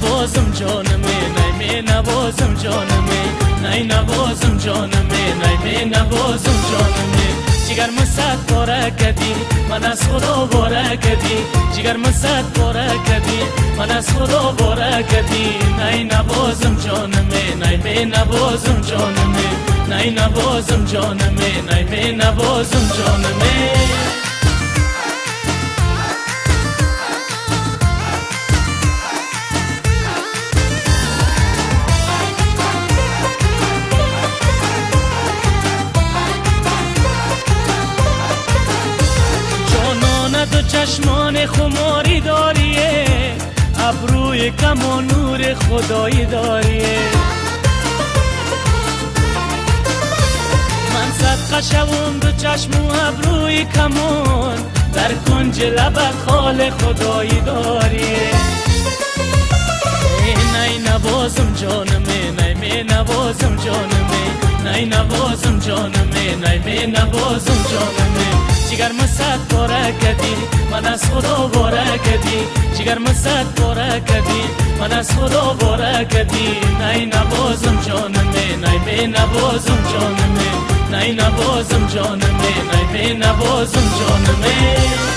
نوازم جانمه نای نوازم جانمه نای نوازم جانمه نای نوازم جانمه جگر مصد باره کدی من از خدا باره کدی جگر مصد باره کدی من از خدا باره کدی نای نوازم جانمه نای نوازم جانمه نای نوازم جانمه نای نوازم جانمه تو چشمان خماری داریه ابروی کم و نور خدایی داریه من صدقه شوم دو چشم و ابروی کمون در کنج لبت خال خدایی داریه نای نوازم جانمه نای نوازم جانمه نای نوازم جانمه نای نوازم جانمه جگر مصد باره کدی من از خدا باره کدی جگر مصد باره کدی من از خدا باره کدی نای نوازم جانمه نای نوازم جانمه نای نوازم جانمه نای نوازم جانمه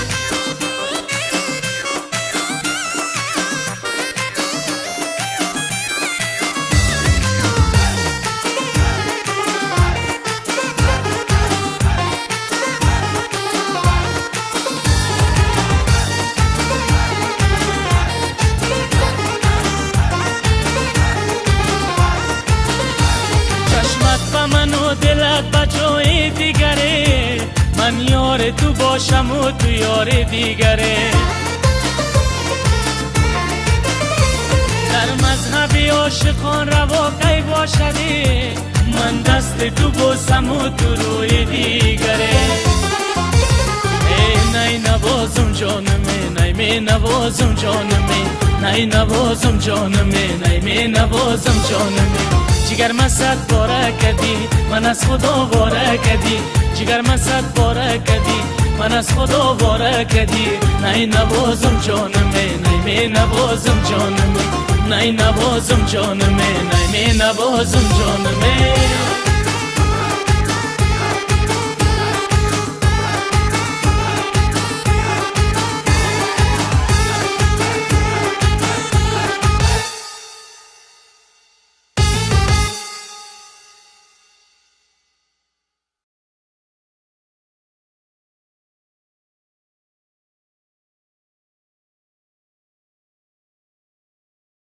دلت بجای دیگره من یار تو باشم و تو یار دیگره در مذهب عاشقان روا کی باشدی من دست تو بوسم و تو روی دیگره نای نوازم جانمه نای نوازم جانمه نای نوازم جانمه نای نوازم جانمه جگر مصد باره کدی من از خدا باره کدی جگر مصد باره کدی من از خدا باره کدی نای نوازم جانمه نای نوازم جانمه نای نوازم جانمه نای نوازم جانمه